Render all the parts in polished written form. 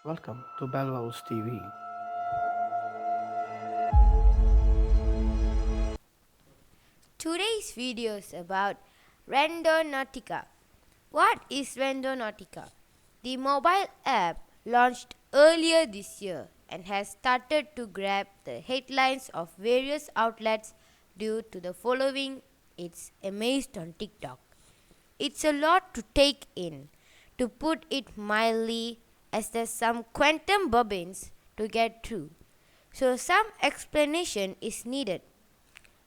Welcome to Bellows TV. Today's video is about Randonautica. What is Randonautica? The mobile app launched earlier this year and has started to grab the headlines of various outlets due to the following it's amazed on TikTok. It's a lot to take in, to put it mildly, as there's some quantum bobbins to get through. So some explanation is needed.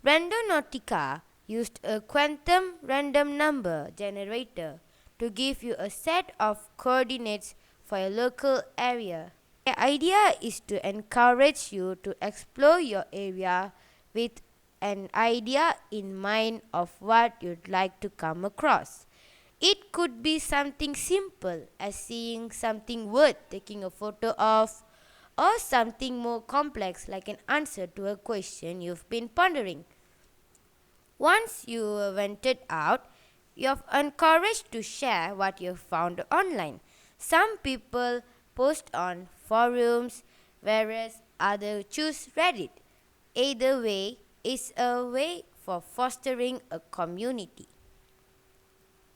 Randonautica used a quantum random number generator to give you a set of coordinates for a local area. The idea is to encourage you to explore your area with an idea in mind of what you'd like to come across. It could be something simple as seeing something worth taking a photo of, or something more complex like an answer to a question you've been pondering. Once you ventured out, you're encouraged to share what you've found online. Some people post on forums, whereas others choose Reddit. Either way is a way for fostering a community.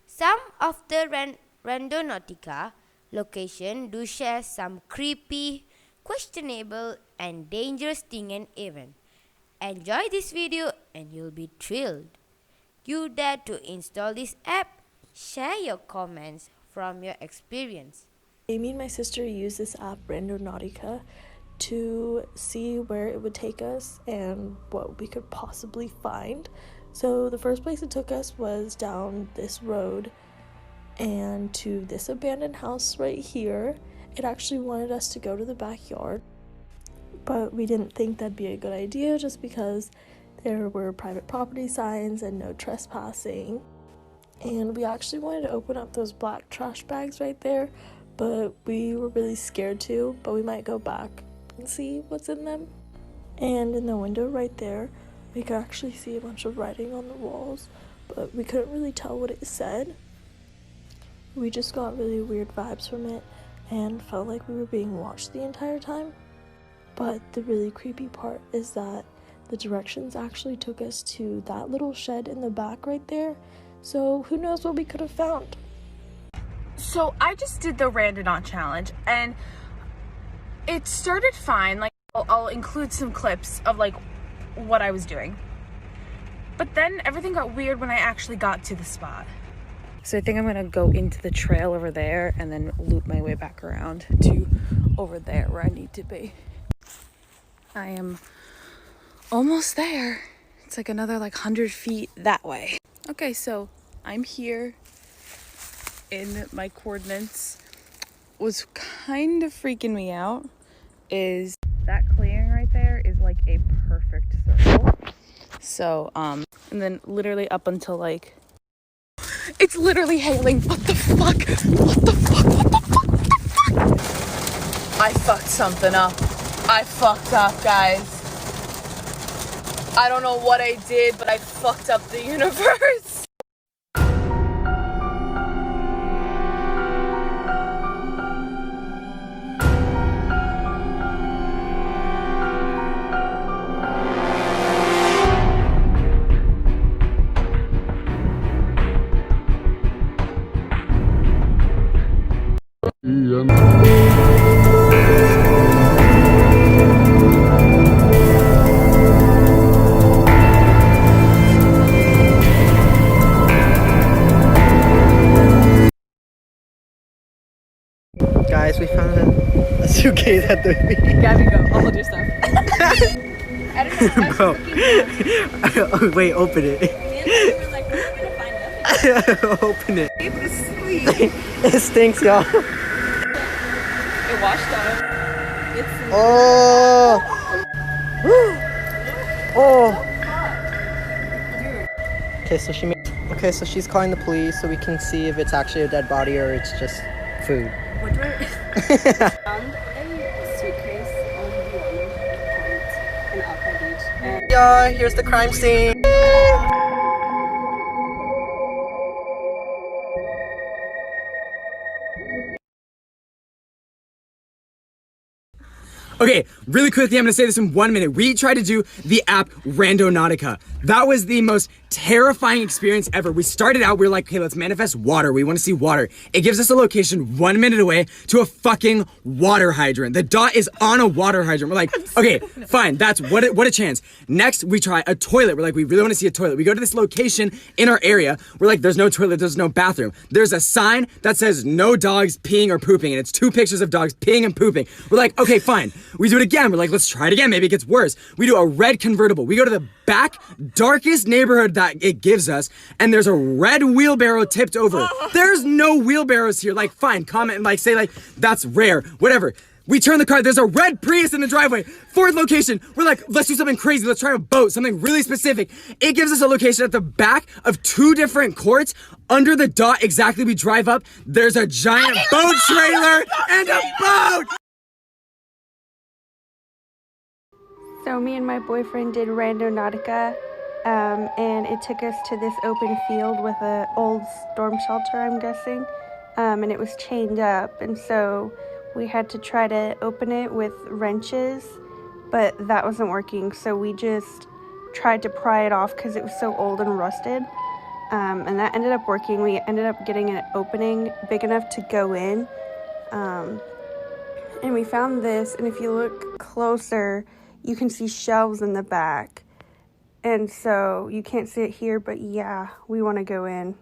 Some of the Randonautica location do share some creepy, questionable and dangerous thing and event. Enjoy this video and you'll be thrilled. You dare to install this app? Share your comments from your experience. Me and my sister used this app, Randonautica, to see where it would take us and what we could possibly find. So the first place it took us was down this road and to this abandoned house right here. It actually wanted us to go to the backyard, but we didn't think that'd be a good idea just because there were private property signs and no trespassing. And we actually wanted to open up those black trash bags right there, but we were really scared to, but we might go back and see what's in them. And in the window right there, we could actually see a bunch of writing on the walls, but we couldn't really tell what it said. We just got really weird vibes from it and felt like we were being watched the entire time. But the really creepy part is that the directions actually took us to that little shed in the back right there. So who knows what we could have found. So I just did the Randonaut challenge and it started fine. Like I'll include some clips of like what I was doing. But then everything got weird when I actually got to the spot. So I think I'm gonna go into the trail over there and then loop my way back around to over there where I need to be. I am almost there. It's like another 100 feet that way. Okay, so I'm here in my coordinates. What's kind of freaking me out is that clearing right there is like a perfect circle. So, and then literally up until like, it's literally hailing. What the fuck? What the fuck? What the fuck? What the fuck? I fucked something up. I fucked up, guys. I don't know what I did, but I fucked up the universe. Guys, we found a suitcase at the beach. Gabby, go. I'll hold your stuff. I don't know. Bro, wait, open it. We were like, we're gonna find nothing. Open it. It was sweet. It stinks, y'all. It washed out. It's Oh. Oh. Okay, so she's calling the police so we can see if it's actually a dead body or it's just food. What do I found a suitcase on the point in Alpine Beach. And Yeah, here's the crime scene. Okay, really quickly, I'm gonna say this in 1 minute. We tried to do the app Randonautica. That was the most terrifying experience ever. We started out, we were like, okay, let's manifest water. We wanna see water. It gives us a location 1 minute away to a fucking water hydrant. The dot is on a water hydrant. We're like, okay, fine, that's what a chance. Next, we try a toilet. We're like, we really wanna see a toilet. We go to this location in our area. We're like, there's no toilet, there's no bathroom. There's a sign that says no dogs peeing or pooping, and it's 2 pictures of dogs peeing and pooping. We're like, okay, fine. We do it again. We're like, let's try it again. Maybe it gets worse. We do a red convertible. We go to the back, darkest neighborhood that it gives us, and there's a red wheelbarrow tipped over. There's no wheelbarrows here. Like, fine, comment and like, say like, that's rare, whatever. We turn the car, there's a red Prius in the driveway. 4th location, we're like, let's do something crazy. Let's try a boat, something really specific. It gives us a location at the back of 2 different courts. Under the dot exactly we drive up, there's a giant boat trailer and a boat! So me and my boyfriend did Randonautica, and it took us to this open field with an old storm shelter, I'm guessing, and it was chained up, and so we had to try to open it with wrenches, but that wasn't working, so we just tried to pry it off because it was so old and rusted, and that ended up working. We ended up getting an opening big enough to go in, and we found this, and if you look closer, you can see shelves in the back, and so you can't see it here, but yeah, we want to go in.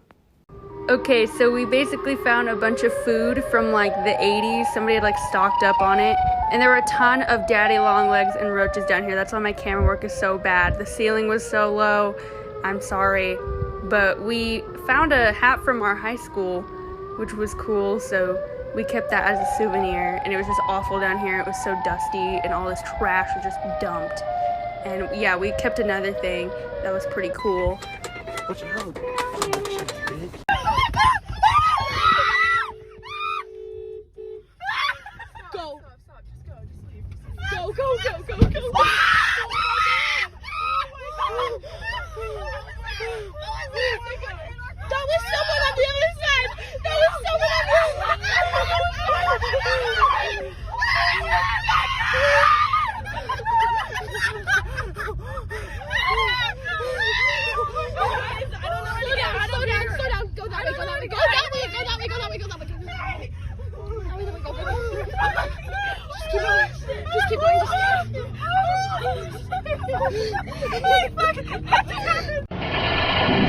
Okay, so we basically found a bunch of food from like the 80s. Somebody had like stocked up on it, and there were a ton of daddy long legs and roaches down here. That's why my camera work is so bad. The ceiling was so low. I'm sorry, but we found a hat from our high school, which was cool, so we kept that as a souvenir, and it was just awful down here. It was so dusty, and all this trash was just dumped. And yeah, we kept another thing that was pretty cool. What the hell? Go. Stop. Just go. Just leave. Go. Go. That was someone on the other side. That was someone on the other side. Slow down. Go that way. Go that way. Just keep going.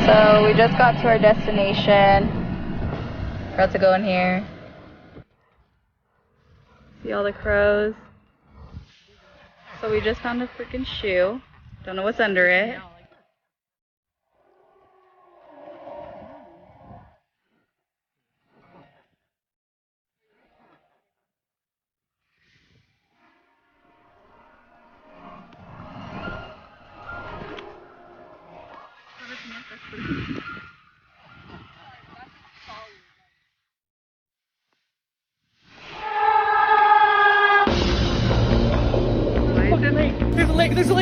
So we just got to our destination. We're about to go in here. See all the crows. So we just found a freaking shoe. Don't know what's under it.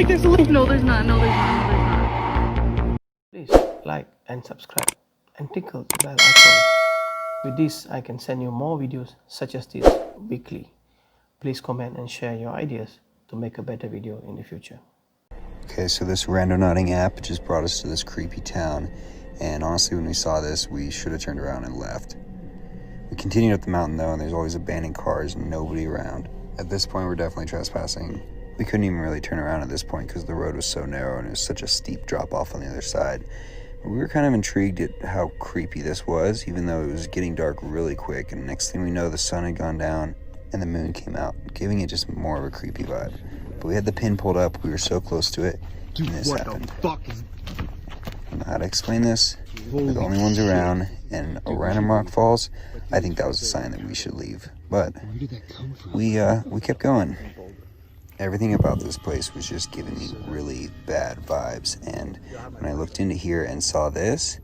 There's a lake. No, there's not. Please like and subscribe and tickle the bell icon. With this, I can send you more videos such as this weekly. Please comment and share your ideas to make a better video in the future. Okay, so this randonauting app just brought us to this creepy town, and honestly when we saw this, we should have turned around and left. We continued up the mountain though, and there's always abandoned cars and nobody around. At this point, we're definitely trespassing. We couldn't even really turn around at this point because the road was so narrow and it was such a steep drop off on the other side. But we were kind of intrigued at how creepy this was, even though it was getting dark really quick, and next thing we know, the sun had gone down and the moon came out, giving it just more of a creepy vibe. But we had the pin pulled up, we were so close to it, and this happened. I don't know how to explain this. We're the only ones around, and a random rock falls. I think that was a sign that we should leave. But we kept going. Everything about this place was just giving me really bad vibes, and when I looked into here and saw this,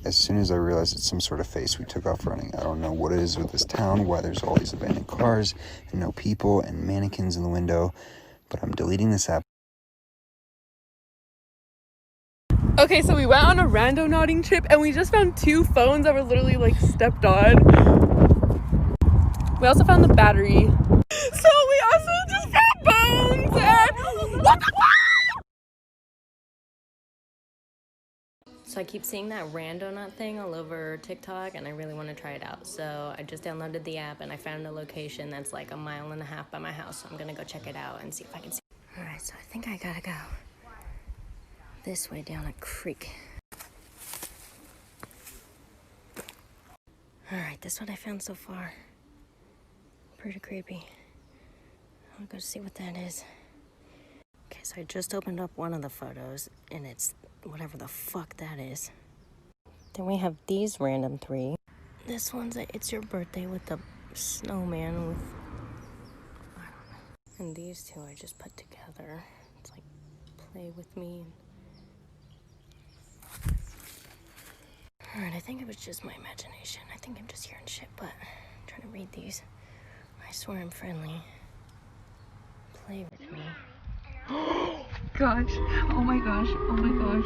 as soon as I realized it's some sort of face, we took off running. I don't know what it is with this town, why there's all these abandoned cars and no people and mannequins in the window, but I'm deleting this app. Okay, so we went on a randonauting trip and we just found 2 phones that were literally like stepped on. We also found the battery. So we also just found both So I keep seeing that Randonautica thing all over TikTok, and I really want to try it out. So I just downloaded the app, and I found a location that's like 1.5 miles by my house. So I'm gonna go check it out and see if I can see. All right, so I think I gotta go this way down a creek. All right, this is what I found so far. Pretty creepy. I'll go see what that is. Okay, so I just opened up one of the photos, and it's whatever the fuck that is. Then we have these random 3. This one's a It's Your Birthday with the snowman with, I don't know. And these 2 I just put together. It's like, play with me. Alright, I think it was just my imagination. I think I'm just hearing shit, but I'm trying to read these. I swear I'm friendly. Play with me. Gosh. Oh my gosh. Oh my gosh.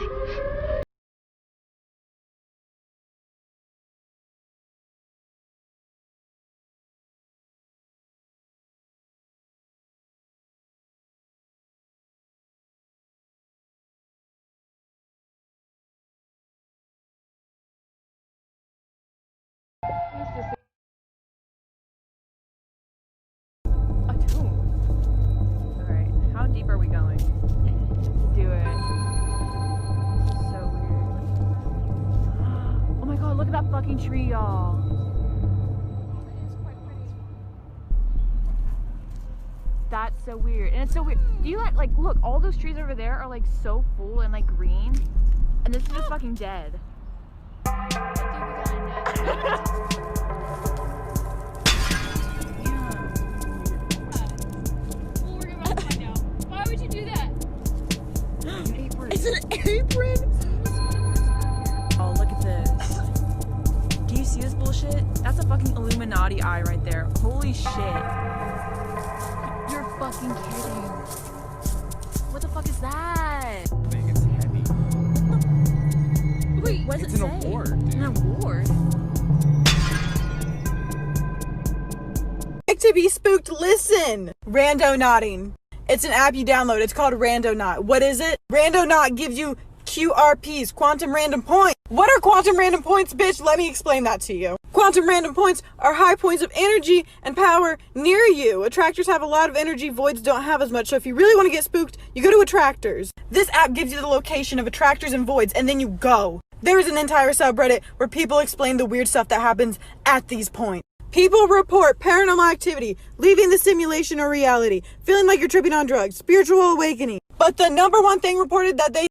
A tomb. Alright, how deep are we going? Let's do it. So weird. Oh my god, look at that fucking tree, y'all. That's so weird. And it's so weird. Do you like look, all those trees over there are like so full and like green. And this is just fucking dead. Why would you do that? It's an apron! Oh, look at this. Do you see this bullshit? That's a fucking Illuminati eye right there. Holy shit. You're fucking kidding. What the fuck is that? I think it's heavy. Wait, what does it say? It's an award, dude. An award? Like to be spooked, listen. Randonauting. It's an app you download. It's called Randonaut. What is it? Randonaut gives you QRPs, quantum random points. What are quantum random points, bitch? Let me explain that to you. Quantum random points are high points of energy and power near you. Attractors have a lot of energy, voids don't have as much. So if you really want to get spooked, you go to attractors. This app gives you the location of attractors and voids, and then you go. There is an entire subreddit where people explain the weird stuff that happens at these points. People report paranormal activity, leaving the simulation or reality, feeling like you're tripping on drugs, spiritual awakening. But the number one thing reported that they